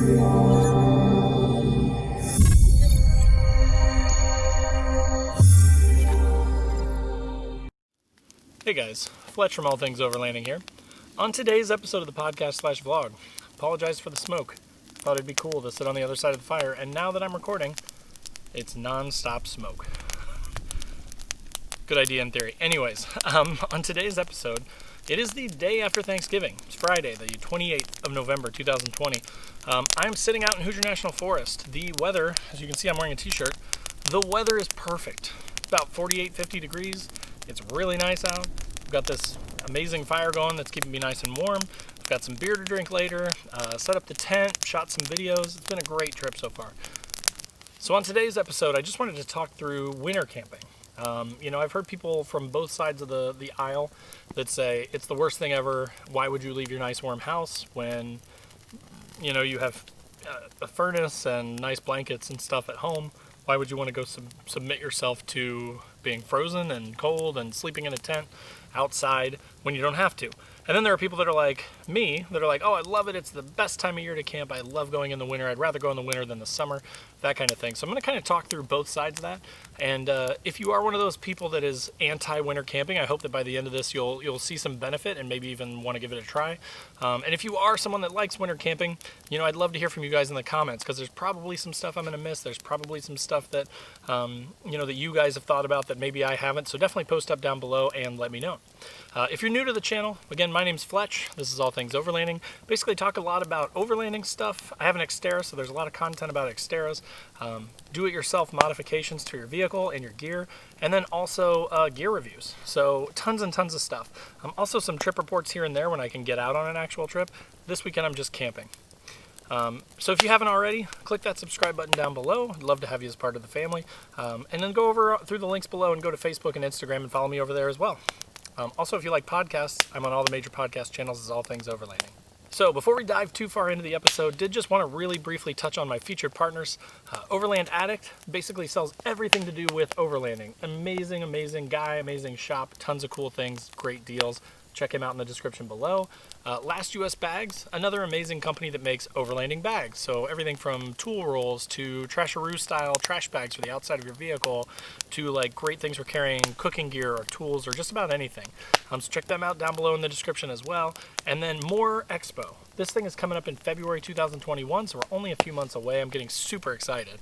Hey guys, Fletch from All Things Overlanding here. On today's episode of the podcast/vlog, apologize for the smoke. Thought it'd be cool to sit on the other side of the fire, and now that I'm recording, it's non-stop smoke. Good idea in theory. Anyways, on today's episode, it is the day after Thanksgiving. It's Friday, the 28th of November, 2020. I'm sitting out in Hoosier National Forest. The weather, as you can see, I'm wearing a t-shirt. The weather is perfect. It's about 48, 50 degrees. It's really nice out. We've got this amazing fire going that's keeping me nice and warm. I've got some beer to drink later, set up the tent, shot some videos. It's been a great trip so far. So on today's episode, I just wanted to talk through winter camping. I've heard people from both sides of the aisle that say it's the worst thing ever. Why would you leave your nice warm house when, you have a furnace and nice blankets and stuff at home? Why would you want to go submit yourself to being frozen and cold and sleeping in a tent outside when you don't have to? And then there are people that are like me, that are like, oh, I love it. It's the best time of year to camp. I love going in the winter. I'd rather go in the winter than the summer, that kind of thing. So I'm going to kind of talk through both sides of that. And if you are one of those people that is anti-winter camping, I hope that by the end of this, you'll see some benefit and maybe even want to give it a try. And if you are someone that likes winter camping, I'd love to hear from you guys in the comments, because there's probably some stuff I'm going to miss. There's probably some stuff that, that you guys have thought about that maybe I haven't. So definitely post up down below and let me know. If you're new to the channel, again, my name's Fletch. This is All Things Overlanding. Basically talk a lot about overlanding stuff. I have an Xterra, so there's a lot of content about Xterras. Do-it-yourself modifications to your vehicle and your gear, and then also gear reviews. So tons and tons of stuff. Also some trip reports here and there when I can get out on an actual trip. This weekend I'm just camping. So if you haven't already, click that subscribe button down below. I'd love to have you as part of the family. And then go over through the links below and go to Facebook and Instagram and follow me over there as well. Also, if you like podcasts, I'm on all the major podcast channels as All Things Overlanding. So before we dive too far into the episode, did just want to really briefly touch on my featured partners. Overland Addict basically sells everything to do with overlanding. Amazing, amazing guy, amazing shop, tons of cool things, great deals. Check him out in the description below. Last US Bags, another amazing company that makes overlanding bags. So everything from tool rolls to trasharoo style trash bags for the outside of your vehicle to like great things for carrying cooking gear or tools or just about anything. So check them out down below in the description as well. And then More Expo. This thing is coming up in February 2021, so we're only a few months away. I'm getting super excited.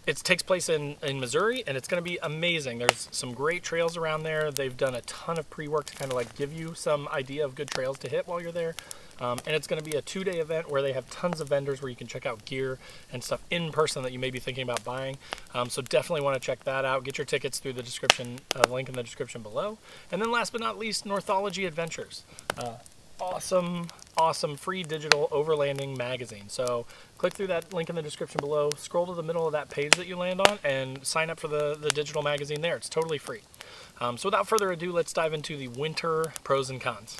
It takes place in Missouri, and it's going to be amazing. There's some great trails around there. They've done a ton of pre-work to kind of like give you some idea of good trails to hit while you're there. And it's going to be a 2-day event where they have tons of vendors where you can check out gear and stuff in person that you may be thinking about buying. So definitely want to check that out. Get your tickets through the description, link in the description below. And then last but not least, Northology Adventures. Awesome free digital overlanding magazine. So click through that link in the description below, scroll to the middle of that page that you land on, and sign up for the digital magazine there. It's totally free. So without further ado, let's dive into the winter pros and cons.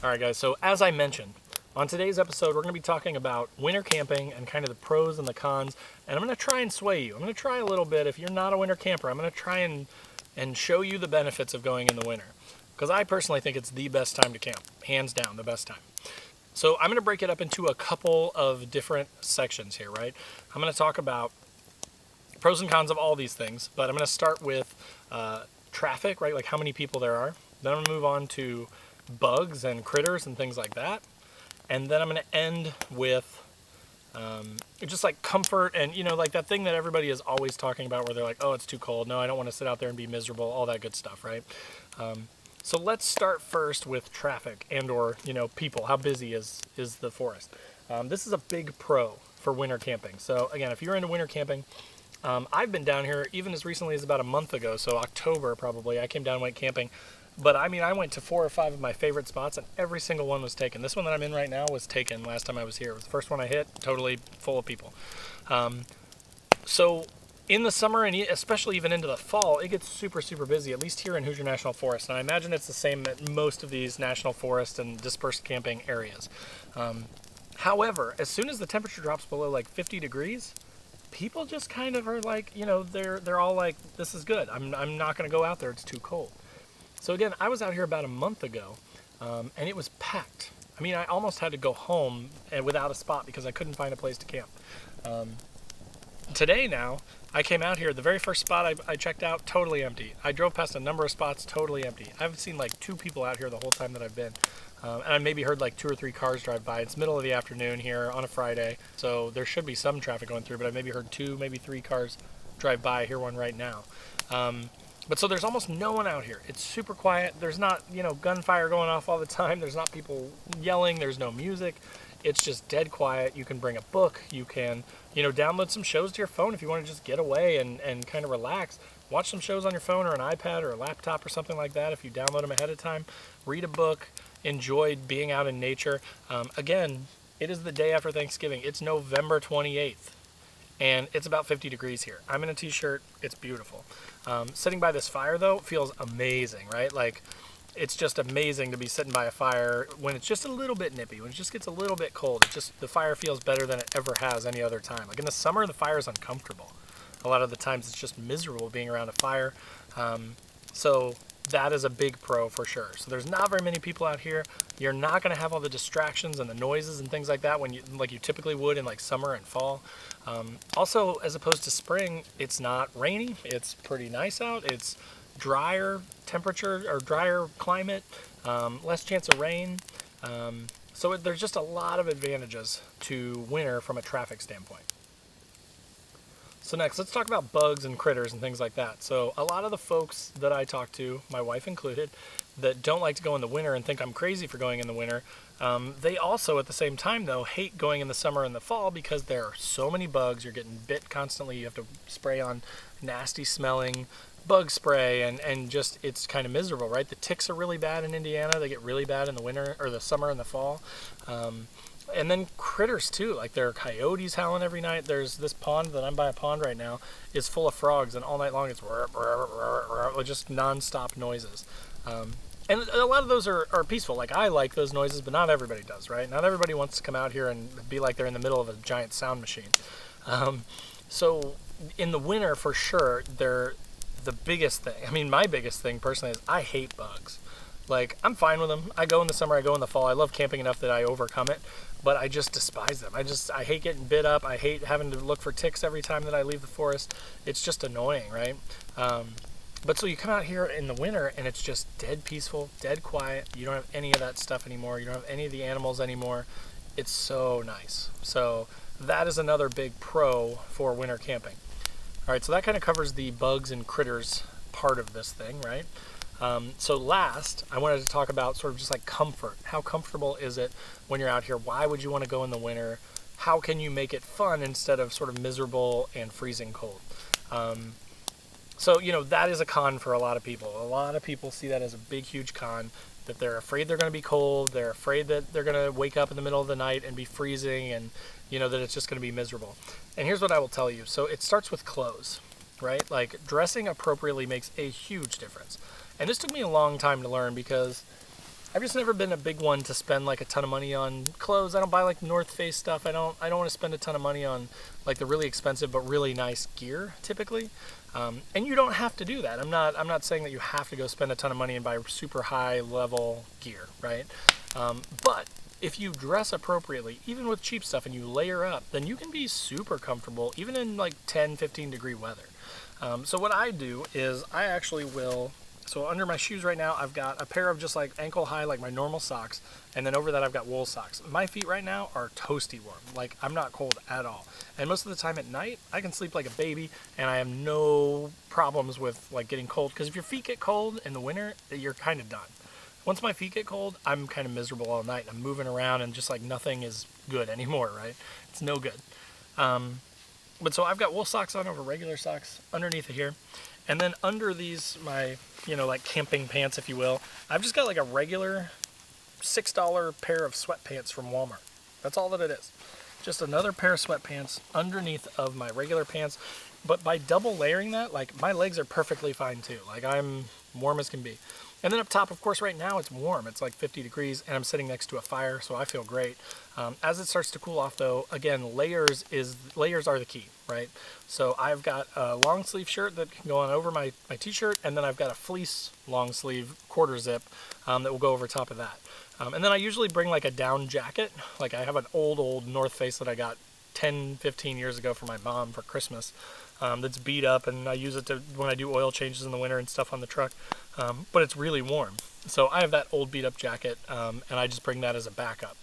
Alright guys, so as I mentioned, on today's episode we're going to be talking about winter camping and kind of the pros and the cons, and I'm going to try and sway you. I'm going to try a little bit. If you're not a winter camper, I'm going to try and show you the benefits of going in the winter, because I personally think it's the best time to camp, hands down the best time. So I'm going to break it up into a couple of different sections here, right? I'm going to talk about pros and cons of all these things, but I'm going to start with traffic, right? Like how many people there are. Then I'm going to move on to bugs and critters and things like that, and then I'm going to end with just like comfort and like that thing that everybody is always talking about where they're like, oh, it's too cold, no, I don't want to sit out there and be miserable, all that good stuff, right? So let's start first with traffic and or people. How busy is the forest? This is a big pro for winter camping. So again, if you're into winter camping, I've been down here even as recently as about a month ago, so October probably. I came down and went camping. But I mean, I went to 4 or 5 of my favorite spots, and every single one was taken. This one that I'm in right now was taken last time I was here. It was the first one I hit, totally full of people. So in the summer, and especially even into the fall, it gets super, super busy, at least here in Hoosier National Forest. And I imagine it's the same at most of these national forest and dispersed camping areas. However, as soon as the temperature drops below like 50 degrees, people just kind of are like, they're all like, this is good. I'm not going to go out there. It's too cold. So again, I was out here about a month ago, and it was packed. I mean, I almost had to go home without a spot because I couldn't find a place to camp. Today now, I came out here, the very first spot I checked out, totally empty. I drove past a number of spots, totally empty. I haven't seen like 2 people out here the whole time that I've been. And I maybe heard like 2 or 3 cars drive by. It's middle of the afternoon here on a Friday, so there should be some traffic going through, but I maybe heard 2, maybe 3 cars drive by. I hear one right now. But so there's almost no one out here. It's super quiet. There's not, gunfire going off all the time. There's not people yelling. There's no music. It's just dead quiet. You can bring a book. You can, download some shows to your phone if you want to just get away and kind of relax. Watch some shows on your phone or an iPad or a laptop or something like that if you download them ahead of time. Read a book. Enjoy being out in nature. Again, it is the day after Thanksgiving. It's November 28th. And it's about 50 degrees here. I'm in a t-shirt. It's beautiful. Sitting by this fire, though, feels amazing, right? Like, it's just amazing to be sitting by a fire when it's just a little bit nippy, when it just gets a little bit cold. The fire feels better than it ever has any other time. Like in the summer, the fire is uncomfortable. A lot of the times it's just miserable being around a fire. So that is a big pro for sure. So there's not very many people out here. You're not going to have all the distractions and the noises and things like that like you typically would in like summer and fall. Also, as opposed to spring, it's not rainy. It's pretty nice out. It's drier temperature or drier climate, less chance of rain. So there's just a lot of advantages to winter from a traffic standpoint. So next, let's talk about bugs and critters and things like that. So a lot of the folks that I talk to, my wife included, that don't like to go in the winter and think I'm crazy for going in the winter, they also at the same time though hate going in the summer and the fall because there are so many bugs. You're getting bit constantly. You have to spray on nasty smelling bug spray and just it's kind of miserable, right? The ticks are really bad in Indiana. They get really bad in the winter or the summer and the fall. And then critters too, like there are coyotes howling every night. There's this pond that I'm by a pond right now is full of frogs, and all night long it's just non-stop noises. And a lot of those are peaceful. Like I like those noises, but not everybody does, right? Not everybody wants to come out here and be like they're in the middle of a giant sound machine. So in the winter, for sure, they're the biggest thing. I mean, my biggest thing personally is I hate bugs. Like, I'm fine with them. I go in the summer, I go in the fall. I love camping enough that I overcome it, but I just despise them. I hate getting bit up. I hate having to look for ticks every time that I leave the forest. It's just annoying, right? But so you come out here in the winter and it's just dead peaceful, dead quiet. You don't have any of that stuff anymore. You don't have any of the animals anymore. It's so nice. So that is another big pro for winter camping. All right, so that kind of covers the bugs and critters part of this thing, right? So last, I wanted to talk about sort of just like comfort. How comfortable is it when you're out here? Why would you want to go in the winter? How can you make it fun instead of sort of miserable and freezing cold? So, that is a con for a lot of people. A lot of people see that as a big, huge con, that they're afraid they're going to be cold. They're afraid that they're going to wake up in the middle of the night and be freezing and, that it's just going to be miserable. And here's what I will tell you. So it starts with clothes, right? Like dressing appropriately makes a huge difference. And this took me a long time to learn because I've just never been a big one to spend like a ton of money on clothes. I don't buy like North Face stuff. I don't want to spend a ton of money on like the really expensive but really nice gear typically. And you don't have to do that. I'm not saying that you have to go spend a ton of money and buy super high level gear, right? But if you dress appropriately, even with cheap stuff, and you layer up, then you can be super comfortable even in like 10, 15 degree weather. So what I do is I actually will. So under my shoes right now, I've got a pair of just like ankle high, like my normal socks. And then over that, I've got wool socks. My feet right now are toasty warm. Like I'm not cold at all. And most of the time at night, I can sleep like a baby and I have no problems with like getting cold. Because if your feet get cold in the winter, you're kind of done. Once my feet get cold, I'm kind of miserable all night. I'm moving around and just like nothing is good anymore, right? It's no good. But so I've got wool socks on over regular socks underneath of here. And then under these, my, like camping pants, if you will, I've just got like a regular $6 pair of sweatpants from Walmart. That's all that it is. Just another pair of sweatpants underneath of my regular pants. But by double layering that, like my legs are perfectly fine too. Like I'm warm as can be. And then up top, of course, right now it's warm. It's like 50 degrees, and I'm sitting next to a fire, so I feel great. As it starts to cool off, though, again, layers are the key, right? So I've got a long sleeve shirt that can go on over my t-shirt, and then I've got a fleece long sleeve quarter zip that will go over top of that. And then I usually bring like a down jacket. Like I have an old North Face that I got 10, 15 years ago for my mom for Christmas. That's beat up, and I use it when I do oil changes in the winter and stuff on the truck. But it's really warm. So I have that old beat up jacket, and I just bring that as a backup.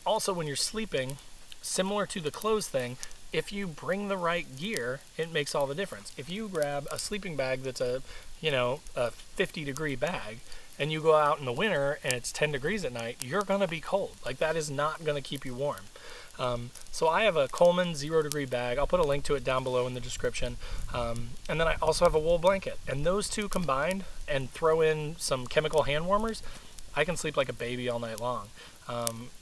Also, when you're sleeping, similar to the clothes thing, if you bring the right gear, it makes all the difference. If you grab a sleeping bag that's a 50 degree bag, and you go out in the winter and it's 10 degrees at night, you're going to be cold. Like that is not going to keep you warm. So I have a Coleman 0 degree bag. I'll put a link to it down below in the description. And then I also have a wool blanket. And those two combined, and throw in some chemical hand warmers, I can sleep like a baby all night long.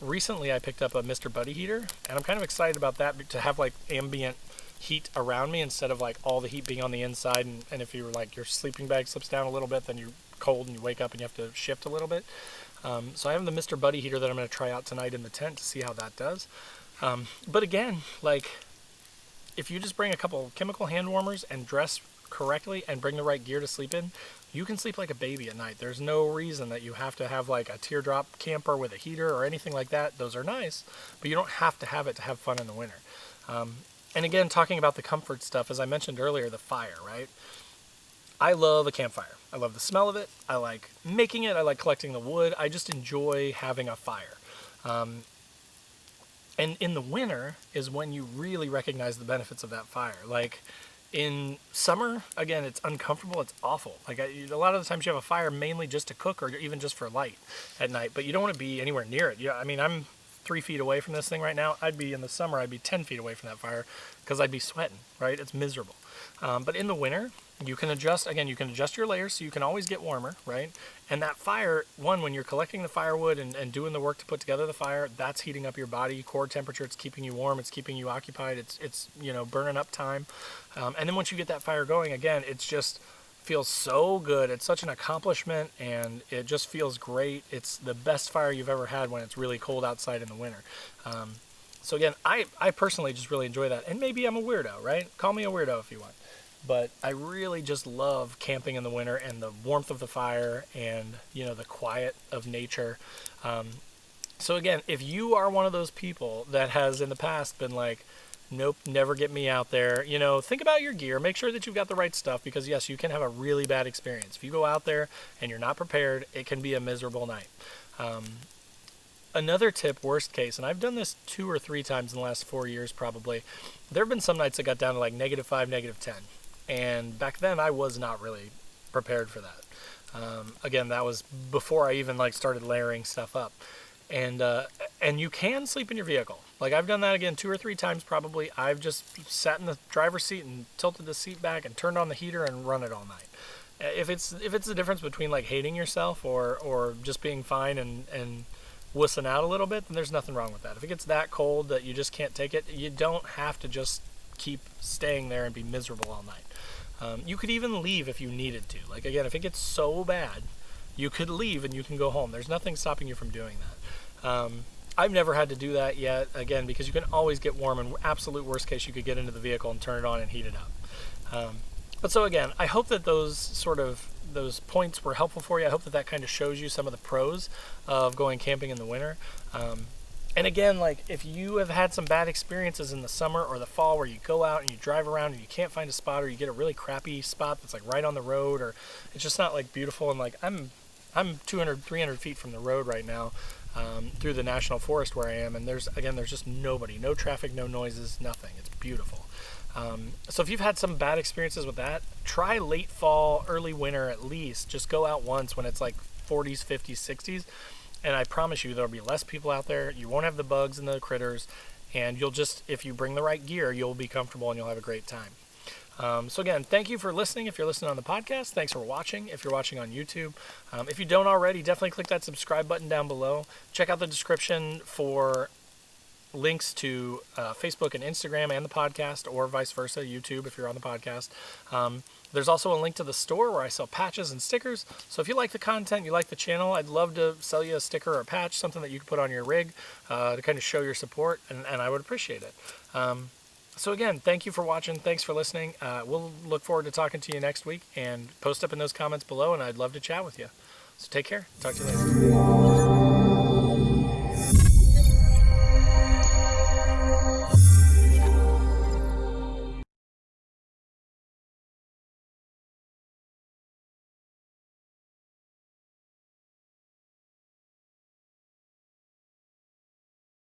Recently I picked up a Mr. Buddy heater, and I'm kind of excited about that, to have like ambient heat around me instead of like all the heat being on the inside. And if you're like, your sleeping bag slips down a little bit, then you're cold and you wake up and you have to shift a little bit. So I have the Mr. Buddy heater that I'm going to try out tonight in the tent to see how that does. But again, like if you just bring a couple chemical hand warmers and dress correctly and bring the right gear to sleep in, you can sleep like a baby at night. There's no reason that you have to have like a teardrop camper with a heater or anything like that. Those are nice, but you don't have to have it to have fun in the winter. And again, talking about the comfort stuff, as I mentioned earlier, the fire, right? I love a campfire. I love the smell of it. I like making it. I like collecting the wood. I just enjoy having a fire. And in the winter is when you really recognize the benefits of that fire. Like in summer, again, it's uncomfortable. It's awful. Like a lot of the times you have a fire mainly just to cook or even just for light at night, but you don't want to be anywhere near it. Yeah, I mean, I'm 3 feet away from this thing right now. I'd be in the summer, I'd be 10 feet away from that fire because I'd be sweating, right? It's miserable. But in the winter, you can adjust, again, you can adjust your layers so you can always get warmer, right? And that fire, when you're collecting the firewood and doing the work to put together the fire, that's heating up your body, core temperature, it's keeping you warm, it's keeping you occupied, it's burning up time. And then once you get that fire going, again, it's just feels so good. It's such an accomplishment, and it just feels great. It's the best fire you've ever had when it's really cold outside in the winter. So again, I personally just really enjoy that. And maybe I'm a weirdo, right? Call me a weirdo if you want. But I really just love camping in the winter and the warmth of the fire and, the quiet of nature. So again, if you are one of those people that has in the past been like, nope, never get me out there, think about your gear. Make sure that you've got the right stuff, because yes, you can have a really bad experience. If you go out there and you're not prepared, it can be a miserable night. Another tip, worst case, and I've done this 2 or 3 times in the last 4 years probably, there have been some nights that got down to like -5, -10. And back then I was not really prepared for that. Again, that was before I even started layering stuff up. And you can sleep in your vehicle. Like I've done that again 2 or 3 times probably. I've just sat in the driver's seat and tilted the seat back and turned on the heater and run it all night. If it's the difference between like hating yourself or just being fine and wussing out a little bit, then there's nothing wrong with that. If it gets that cold that you just can't take it, you don't have to just keep staying there and be miserable all night. You could even leave if you needed to. Like again, if it gets so bad, you could leave and you can go home. There's nothing stopping you from doing that. I've never had to do that yet, again, because you can always get warm, and absolute worst case, you could get into the vehicle and turn it on and heat it up. But so again, I hope that those points were helpful for you. I hope that kind of shows you some of the pros of going camping in the winter. And again, like if you have had some bad experiences in the summer or the fall where you go out and you drive around and you can't find a spot, or you get a really crappy spot that's like right on the road, or it's just not like beautiful, and like I'm 200, 300 feet from the road right now, through the National Forest where I am, and there's just nobody, no traffic, no noises, nothing. It's beautiful. So if you've had some bad experiences with that, try late fall, early winter at least. Just go out once when it's like 40s, 50s, 60s, and I promise you there'll be less people out there. You won't have the bugs and the critters, and if you bring the right gear, you'll be comfortable and you'll have a great time. So again, thank you for listening. If you're listening on the podcast, thanks for watching. If you're watching on YouTube, if you don't already, definitely click that subscribe button down below. Check out the description for links to Facebook and Instagram and the podcast, or vice versa, YouTube if you're on the podcast. There's also a link to the store where I sell patches and stickers. So if you like the content, you like the channel, I'd love to sell you a sticker or a patch, something that you can put on your rig to kind of show your support, and I would appreciate it. So again, thank you for watching. Thanks for listening. We'll look forward to talking to you next week, and post up in those comments below, and I'd love to chat with you. So take care. Talk to you later.